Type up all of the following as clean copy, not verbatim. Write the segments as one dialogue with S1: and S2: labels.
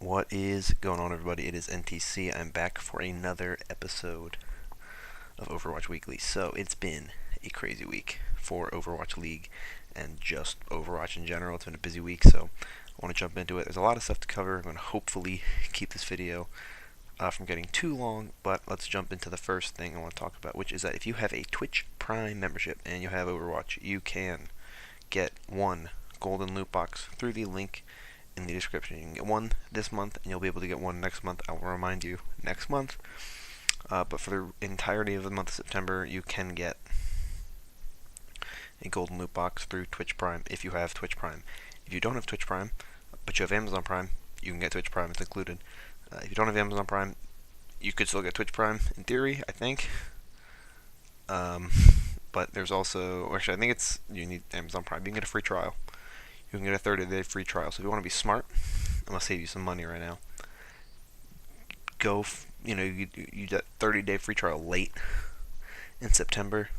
S1: What is going on, everybody? It is NTC. I'm back for another episode of Overwatch Weekly. So it's been a crazy week for Overwatch League and just Overwatch in general. It's been a busy week, so I want to jump into it. There's a lot of stuff to cover. I'm going to hopefully keep this video from getting too long, but let's jump into the first thing I want to talk about, which is that if you have a Twitch Prime membership and you have Overwatch, you can get one golden loot box through the link in the description. You can get one this month, and you'll be able to get one next month. I will remind you next month. But for the entirety of the month of September, you can get a golden loot box through Twitch Prime if you have Twitch Prime. If you don't have Twitch Prime, but you have Amazon Prime, you can get Twitch Prime. It's included. If you don't have Amazon Prime, you could still get Twitch Prime in theory, I think. But there's also, actually, I think you need Amazon Prime. You can get a free trial. You can get a 30-day free trial. So if you want to be smart, I'm gonna save you some money right now. You get 30-day free trial late in September.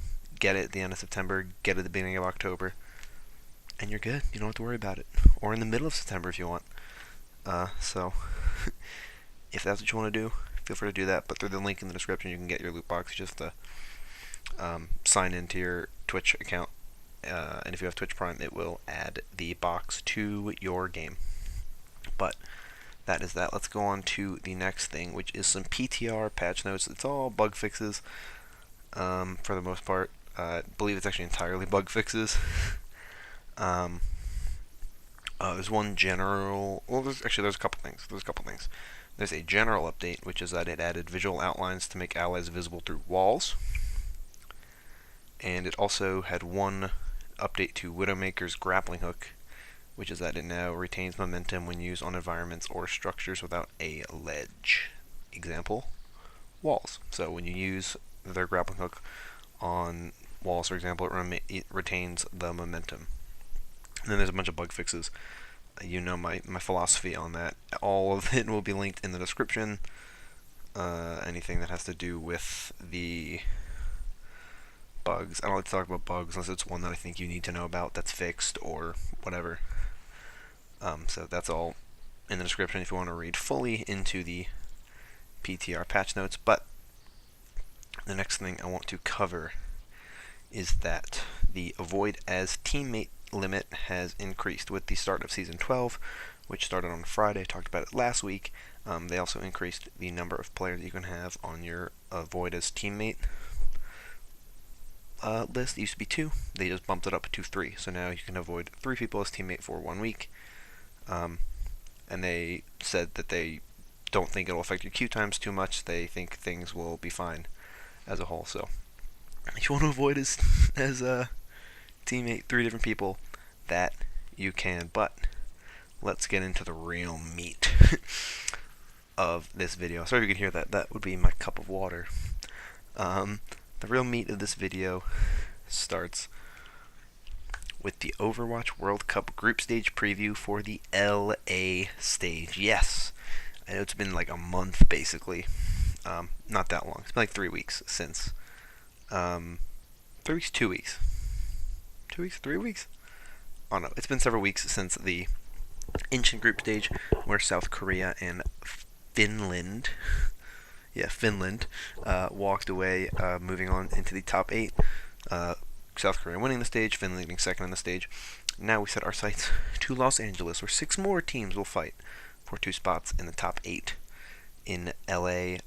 S1: Get it at the end of September. Get it at the beginning of October, and you're good. You don't have to worry about it. Or in the middle of September if you want. So if that's what you want to do, feel free to do that. But through the link in the description, you can get your loot box. You just have to sign into your Twitch account. And if you have Twitch Prime, it will add the box to your game. But that is that. Let's go on to the next thing, which is some PTR patch notes. It's all bug fixes for the most part. I believe it's actually entirely bug fixes. There's one general. Well, there's a couple things. There's a general update, which is that it added visual outlines to make allies visible through walls. And it also had one update to Widowmaker's grappling hook, which is that it now retains momentum when used on environments or structures without a ledge. Example, walls. So when you use their grappling hook on walls, for example, it retains the momentum. And then there's a bunch of bug fixes. You know my philosophy on that. All of it will be linked in the description. Anything that has to do with the bugs. I don't like to talk about bugs unless it's one that I think you need to know about that's fixed or whatever. So that's all in the description if you want to read fully into the PTR patch notes. But the next thing I want to cover is that the avoid as teammate limit has increased with the start of Season 12, which started on Friday. I talked about it last week. They also increased the number of players you can have on your avoid as teammate list. It used to be 2. They just bumped it up to 3. So now you can avoid 3 people as teammate for 1 week. And they said that they don't think it'll affect your queue times too much. They think things will be fine as a whole. So if you want to avoid as a teammate 3 different people, that you can. But let's get into the real meat of this video. Sorry if you can hear that. That would be my cup of water. The real meat of this video starts with the Overwatch World Cup group stage preview for the LA stage. Yes, I know it's been like a month basically. Not that long. It's been like 3 weeks since. 3 weeks, 2 weeks. 2 weeks, 3 weeks? Oh no, it's been several weeks since the ancient group stage where South Korea and Finland walked away, moving on into the top 8. South Korea winning the stage, Finland being second on the stage. Now we set our sights to Los Angeles, where 6 more teams will fight for 2 spots in the top 8 in LA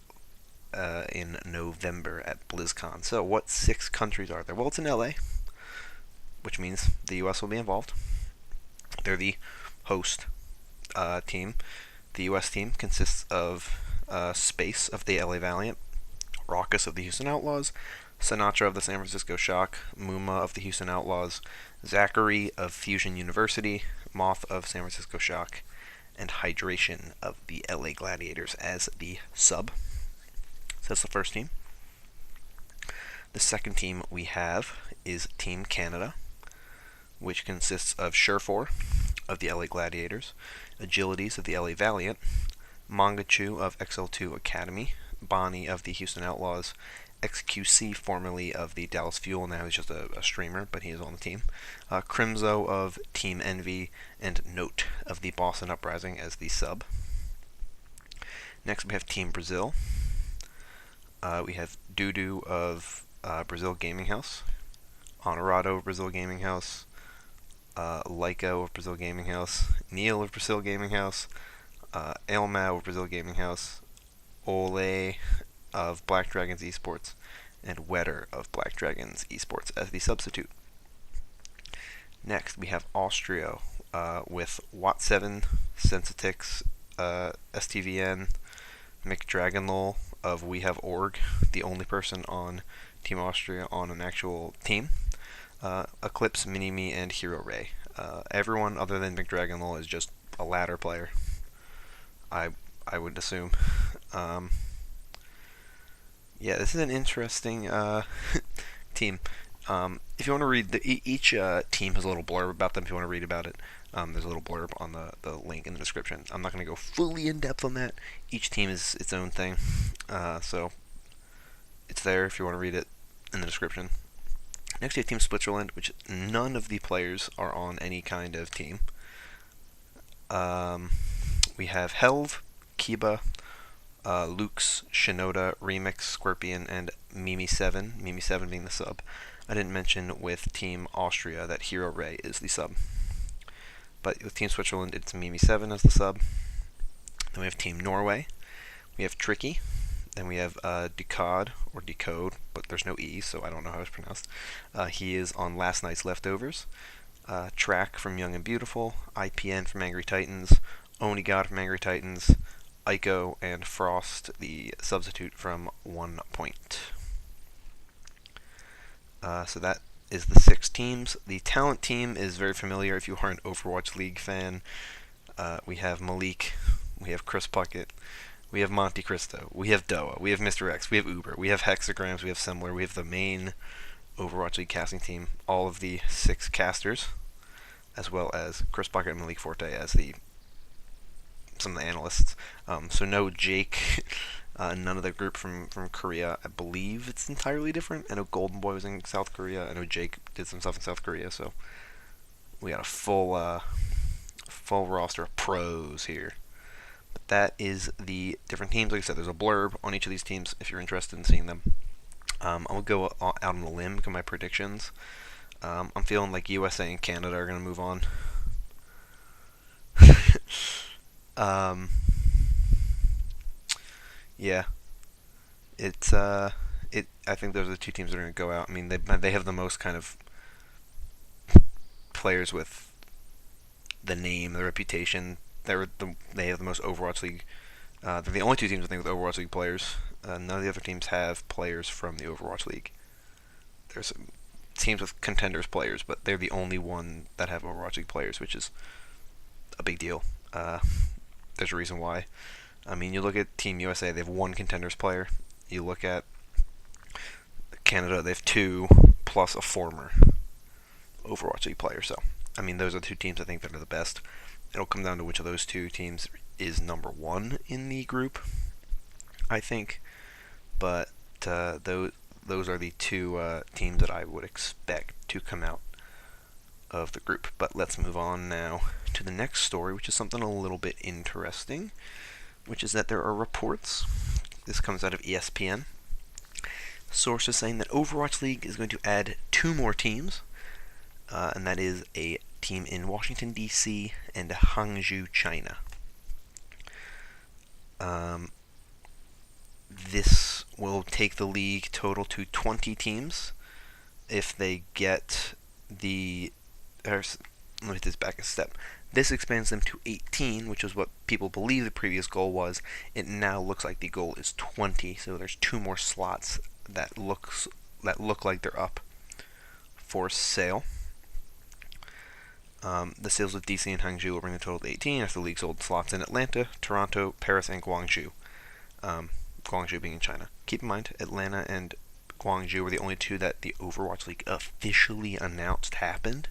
S1: in November at BlizzCon. So what 6 countries are there? Well, it's in LA, which means the US will be involved. They're the host team. The US team consists of Space of the LA Valiant, Raucus of the Houston Outlaws, Sinatra of the San Francisco Shock, Muma of the Houston Outlaws, Zachary of Fusion University, Moth of San Francisco Shock, and Hydration of the LA Gladiators as the sub. So that's the first team. The second team we have is Team Canada, which consists of Surefour of the LA Gladiators, Agilities of the LA Valiant, Mangachu of XL2 Academy, Bonnie of the Houston Outlaws, XQC, formerly of the Dallas Fuel. Now he's just a streamer, but he is on the team. Crimzo of Team Envy, and Note of the Boston Uprising as the sub. Next, we have Team Brazil. We have Dudu of Brazil Gaming House, Honorado of Brazil Gaming House, Lyco of Brazil Gaming House, Neil of Brazil Gaming House, Elmao of Brazil Gaming House, Ole of Black Dragons Esports, and Wetter of Black Dragons Esports as the substitute. Next, we have Austria with Watt7, Sensitix, STVN, McDragonlol of We Have Org, the only person on Team Austria on an actual team, Eclipse, Minimi, and Hero Ray. Everyone other than McDragonlol is just a ladder player, I would assume. Yeah, this is an interesting team. If you want to read, each team has a little blurb about them if you want to read about it. There's a little blurb on the link in the description. I'm not going to go fully in depth on that. Each team is its own thing. So it's there if you want to read it in the description. Next, we have Team Switzerland, which none of the players are on any kind of team. We have Helv, Kiba, Lux, Shinoda, Remix, Scorpion, and Mimi7. Mimi7 being the sub. I didn't mention with Team Austria that Hero Ray is the sub. But with Team Switzerland, it's Mimi7 as the sub. Then we have Team Norway. We have Tricky. Then we have Decode, or Decode, but there's no E, so I don't know how it's pronounced. He is on Last Night's Leftovers. Track from Young and Beautiful. IPN from Angry Titans. Onigod from Angry Titans. Ico, and Frost, the substitute from 1 Point. So that is the 6 teams. The talent team is very familiar if you are an Overwatch League fan. We have Malik, we have Chris Puckett, we have Monte Cristo, we have Doa, we have Mr. X, we have Uber, we have Hexagrams, we have Similar, we have the main Overwatch League casting team, all of the 6 casters, as well as Chris Puckett and Malik Forte as some of the analysts. So no Jake, none of the group from Korea. I believe it's entirely different. I know Golden Boy was in South Korea. I know Jake did some stuff in South Korea. So we got a full roster of pros here. But that is the different teams. Like I said, there's a blurb on each of these teams if you're interested in seeing them. I'll go out on a limb with my predictions. I'm feeling like USA and Canada are going to move on. Yeah, I think those are the 2 teams that are going to go out. I mean, they have the most kind of players with the name, the reputation. They have the most Overwatch League. They're the only 2 teams I think with Overwatch League players. None of the other teams have players from the Overwatch League. There's teams with contenders players, but they're the only one that have Overwatch League players, which is a big deal. There's a reason why. I mean, you look at Team USA, they have 1 contenders player. You look at Canada, they have 2 plus a former Overwatch League player. So, I mean, those are the 2 teams I think that are the best. It'll come down to which of those 2 teams is number 1 in the group, I think. But those are the 2 teams that I would expect to come out of the group. But let's move on now to the next story, which is something a little bit interesting, which is that there are reports. This comes out of ESPN. Sources saying that Overwatch League is going to add 2 more teams, and that is a team in Washington, D.C. and Hangzhou, China. This will take the league total to 20 teams if they get the... let me take this back a step. This expands them to 18, which is what people believe the previous goal was. It now looks like the goal is 20, so there's 2 more slots that look like they're up for sale. The sales with DC and Hangzhou will bring the total to 18 after the league sold slots in Atlanta, Toronto, Paris, and Guangzhou. Guangzhou being in China. Keep in mind, Atlanta and Guangzhou were the only 2 that the Overwatch League officially announced happened.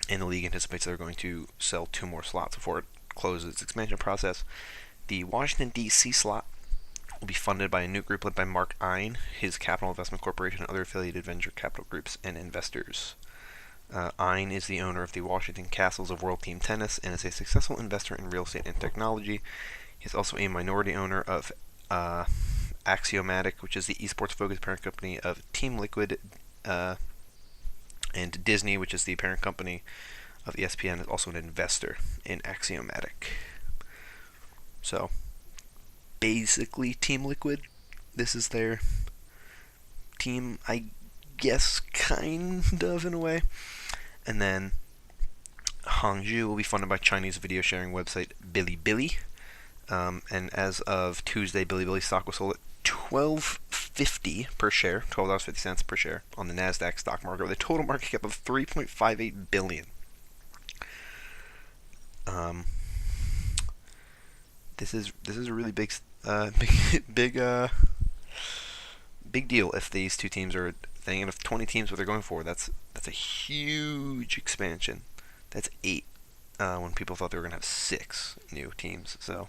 S1: And the league anticipates they're going to sell 2 more slots before it closes its expansion process. The Washington, D.C. slot will be funded by a new group led by Mark Ein, his Capital Investment Corporation, and other affiliated venture capital groups and investors. Ein is the owner of the Washington Castles of World Team Tennis and is a successful investor in real estate and technology. He's also a minority owner of Axiomatic, which is the esports-focused parent company of Team Liquid, and Disney, which is the parent company of ESPN, is also an investor in Axiomatic. So, basically, Team Liquid, this is their team, I guess, kind of, in a way. And then Hangzhou will be funded by Chinese video sharing website Bilibili. And as of Tuesday, Bilibili stock was sold at $12.50 per share, $12.50 per share on the Nasdaq stock market, with a total market cap of $3.58 billion. This is a really big deal if these two teams are a thing, and if 20 teams what they're going for, that's a huge expansion. That's 8 when people thought they were going to have 6 new teams. So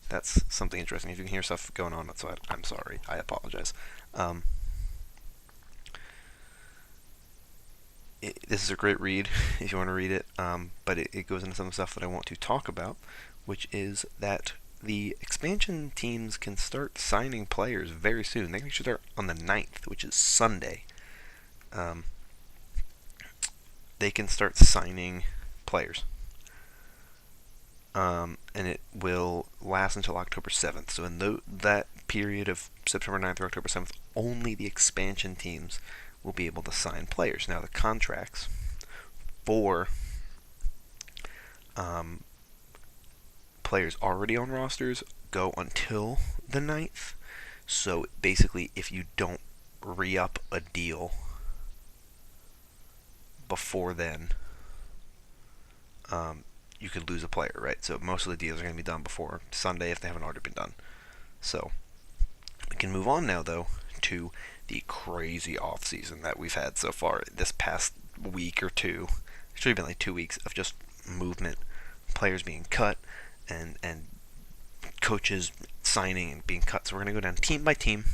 S1: that's something interesting. If you can hear stuff going on outside, I'm sorry. I apologize. This is a great read if you want to read it, but it goes into some stuff that I want to talk about, which is that the expansion teams can start signing players very soon. They can actually start on the 9th, which is Sunday. They can start signing players. And it will last until October 7th. So in that period of September 9th through October 7th, only the expansion teams will be able to sign players. Now, the contracts for players already on rosters go until the 9th. So basically, if you don't re-up a deal before then, you could lose a player, right? So most of the deals are going to be done before Sunday if they haven't already been done. So we can move on now, though, to the crazy off-season that we've had so far this past week or two. It's really been like 2 weeks of just movement, players being cut, and coaches signing and being cut. So we're going to go down team by team,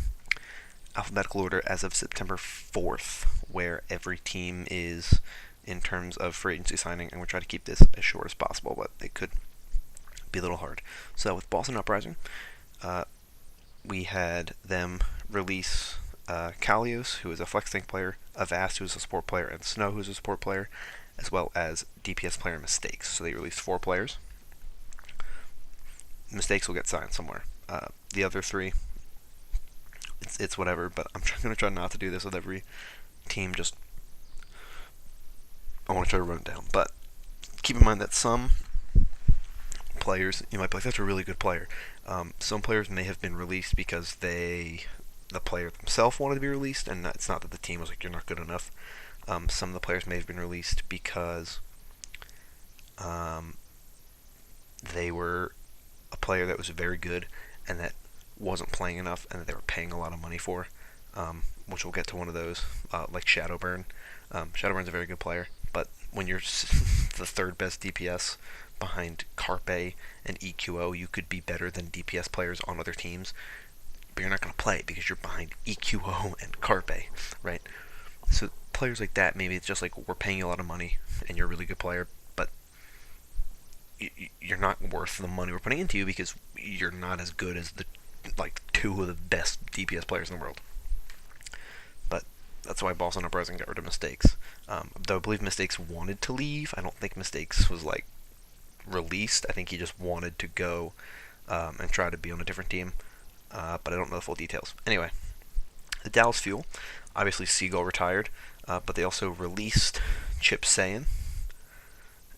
S1: alphabetical order as of September 4th, where every team is in terms of free agency signing, and we'll try to keep this as short as possible, but it could be a little hard. So with Boston Uprising, we had them release Kalios, who is a flex tank player, Avast, who is a support player, and Snow, who is a support player, as well as DPS player Mistakes. So they released 4 players. Mistakes will get signed somewhere. The other 3, it's whatever, but I'm going to try not to do this with every team. Just I want to try to run it down. But keep in mind that some players, you might be like, that's a really good player. Some players may have been released because the player themselves wanted to be released, and it's not that the team was like, you're not good enough. Some of the players may have been released because they were a player that was very good and that wasn't playing enough and that they were paying a lot of money for, which we'll get to one of those, like Shadowburn. Shadowburn's a very good player, but when you're the 3rd best DPS behind Carpe and EQO, you could be better than DPS players on other teams, but you're not going to play because you're behind EQO and Carpe, right? So players like that, maybe it's just like, we're paying you a lot of money and you're a really good player, but you're not worth the money we're putting into you because you're not as good as the 2 of the best DPS players in the world. But that's why Boston Uprising got rid of Mistakes. Though I believe Mistakes wanted to leave. I don't think Mistakes was released. I think he just wanted to go and try to be on a different team. But I don't know the full details. Anyway, the Dallas Fuel, obviously Seagull retired, but they also released Chip Sayin,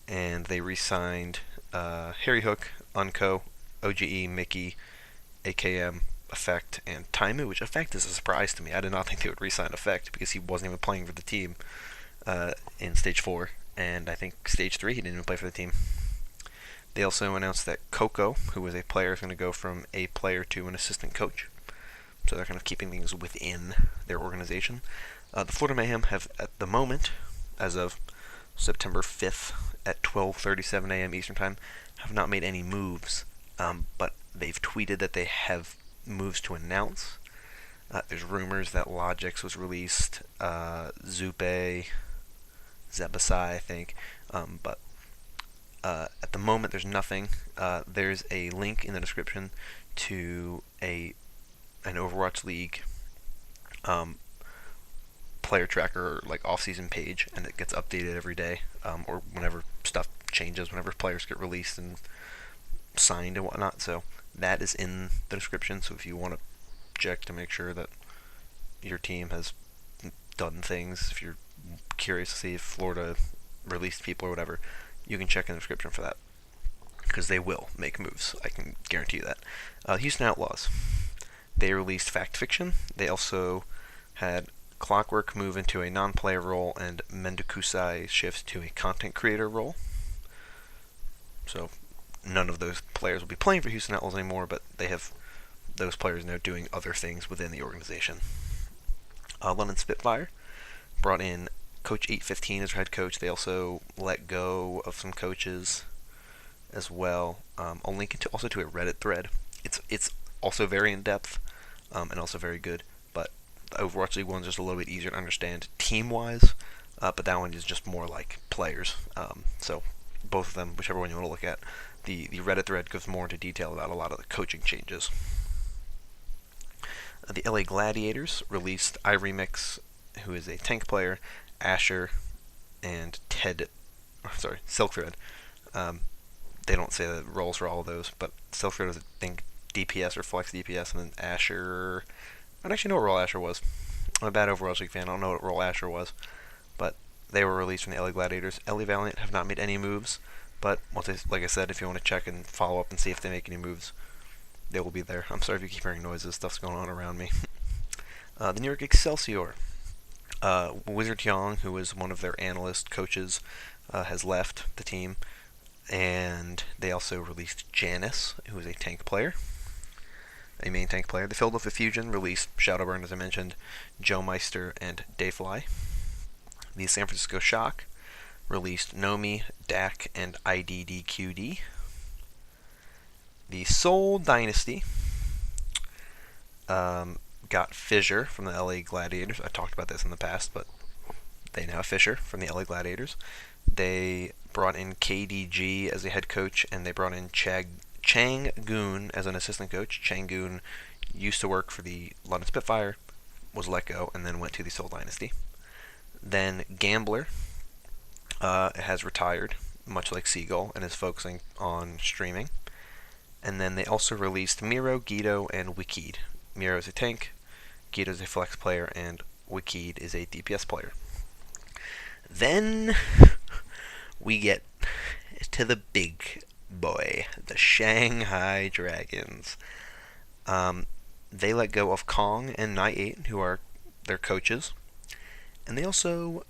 S1: and they re-signed Harry Hook, Unco, OGE, Mickey, AKM, Effect, and Taimu, which Effect is a surprise to me. I did not think they would re-sign Effect because he wasn't even playing for the team in Stage 4, and I think Stage 3 he didn't even play for the team. They also announced that Coco, who was a player, is going to go from a player to an assistant coach. So they're kind of keeping things within their organization. The Florida Mayhem have, at the moment, as of September 5th at 12:37 a.m. Eastern Time, have not made any moves, but they've tweeted that they have moves to announce. There's rumors that Logix was released, Zupe, Zebasai, I think. But at the moment, there's nothing. There's a link in the description to an Overwatch League player tracker, like off-season page, and it gets updated every day, or whenever stuff changes, whenever players get released and signed and whatnot. So that is in the description. So if you want to check to make sure that your team has done things, if you're curious to see if Florida released people or whatever, you can check in the description for that, because they will make moves. I can guarantee you that. Houston Outlaws, they released Fact Fiction. They also had Clockwork move into a non-player role, and Mendokusai shifts to a content creator role. So none of those players will be playing for Houston Outlaws anymore, but they have those players now doing other things within the organization. London Spitfire brought in Coach 815 as head coach. They also let go of some coaches as well. I'll link it also to a Reddit thread. It's also very in depth and also very good. But the Overwatch League one's just a little bit easier to understand team wise. But that one is just more like players. So both of them, whichever one you want to look at. The Reddit thread goes more into detail about a lot of the coaching changes. The LA Gladiators released iRemix, who is a tank player, Asher, and Silkthread. They don't say the roles for all of those, but Silkthread was, I think, DPS or Flex DPS, and then Asher... I don't actually know what role Asher was. I'm a bad Overwatch League fan, I don't know what role Asher was. But they were released from the LA Gladiators. LA Valiant have not made any moves, but like I said, if you want to check and follow up and see if they make any moves, they will be there. I'm sorry if you keep hearing noises, stuff's going on around me. The New York Excelsior. Wizard Young, who was one of their analyst coaches, has left the team. And they also released Janice, who is a tank player. A main tank player. The Philadelphia Fusion released Shadowburn, as I mentioned, Joe Meister, and Dayfly. The San Francisco Shock released Nomi, Dak, and IDDQD. The Seoul Dynasty got Fissure from the LA Gladiators. I talked about this in the past, but they now have Fissure from the LA Gladiators. They brought in KDG as a head coach, and they brought in Chang Goon as an assistant coach. Chang Goon used to work for the London Spitfire, was let go, and then went to the Seoul Dynasty. Then Gambler has retired, much like Seagull, and is focusing on streaming. And then they also released Miro, Guido, and Wikid. Miro is a tank, Guido is a flex player, and Wikid is a DPS player. Then we get to the big boy, the Shanghai Dragons. They let go of Kong and Night 8, who are their coaches. And they also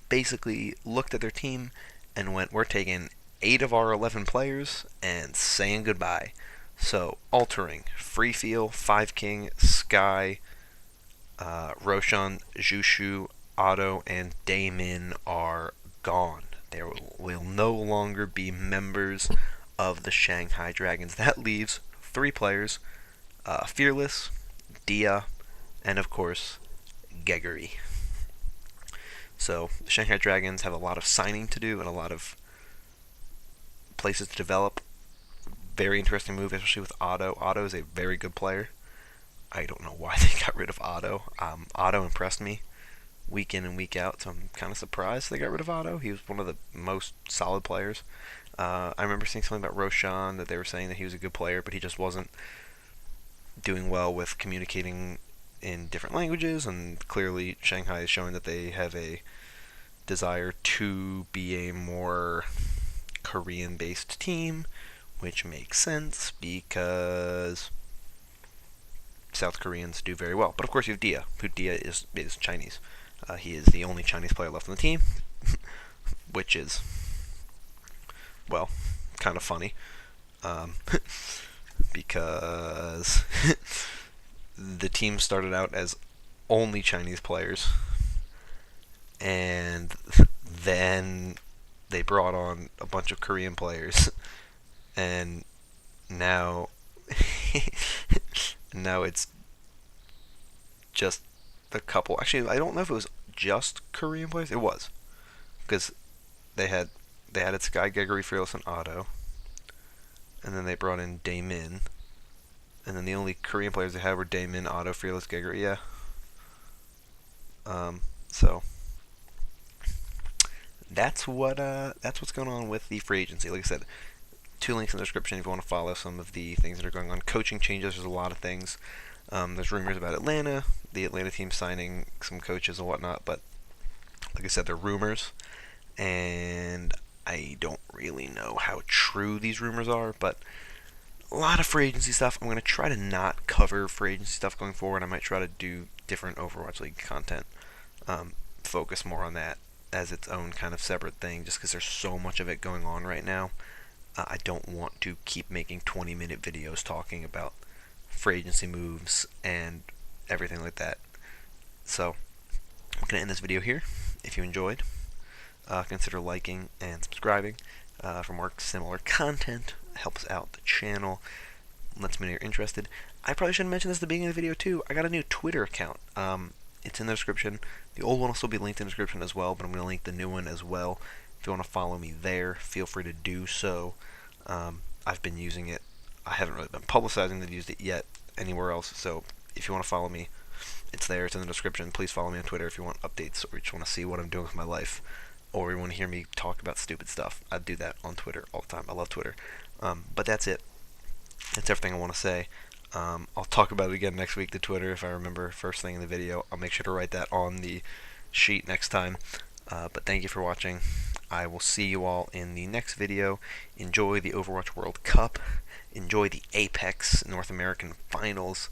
S1: basically looked at their team and went, we're taking 8 of our 11 players and saying goodbye. So, altering Free Feel, Five King, Sky, Roshan, Jushu, Otto, and Daemin are gone. They will no longer be members of the Shanghai Dragons. That leaves 3 players, Fearless, Dia, and of course, Geggery. So, the Shanghai Dragons have a lot of signing to do and a lot of places to develop. Very interesting move, especially with Otto. Otto is a very good player. I don't know why they got rid of Otto. Otto impressed me week in and week out, so I'm kind of surprised they got rid of Otto. He was one of the most solid players. I remember seeing something about Roshan, that they were saying that he was a good player, but he just wasn't doing well with communicating in different languages, and clearly Shanghai is showing that they have a desire to be a more Korean-based team, which makes sense because South Koreans do very well. But of course you have Dia, who Dia is Chinese. He is the only Chinese player left on the team, which is, well, kind of funny, because the team started out as only Chinese players, and then they brought on a bunch of Korean players, and now now it's just a couple. Actually, I don't know if it was just Korean players? It was, because they had it Sky, Gregory, Fearless, and Otto, and then they brought in Daemin, and then the only Korean players they had were Daemin, Otto, Fearless, Gregory. Yeah. So that's what's going on with the free agency. Like I said, 2 links in the description if you want to follow some of the things that are going on. Coaching changes. There's a lot of things. There's rumors about Atlanta, the Atlanta team signing some coaches and whatnot, but like I said, they're rumors, and I don't really know how true these rumors are, but a lot of free agency stuff. I'm going to try to not cover free agency stuff going forward. I might try to do different Overwatch League content, focus more on that as its own kind of separate thing, just because there's so much of it going on right now. I don't want to keep making 20-minute videos talking about free agency moves and everything like that. So I'm going to end this video here. If you enjoyed, consider liking and subscribing for more similar content. It helps out the channel, lets me know you're interested. I probably should have mentioned this at the beginning of the video too. I got a new Twitter account. It's in the description. The old one will still be linked in the description as well, but I'm going to link the new one as well. If you want to follow me there, feel free to do so. I've been using it. I haven't really been publicizing that I've used it yet anywhere else, so if you want to follow me, it's there. It's in the description. Please follow me on Twitter if you want updates or you just want to see what I'm doing with my life, or you want to hear me talk about stupid stuff. I do that on Twitter all the time. I love Twitter. But that's it. That's everything I want to say. I'll talk about it again next week, the Twitter, if I remember first thing in the video. I'll make sure to write that on the sheet next time. But thank you for watching. I will see you all in the next video. Enjoy the Overwatch World Cup. Enjoy the Apex North American Finals.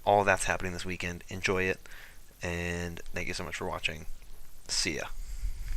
S1: All that's happening this weekend. Enjoy it. And thank you so much for watching. See ya.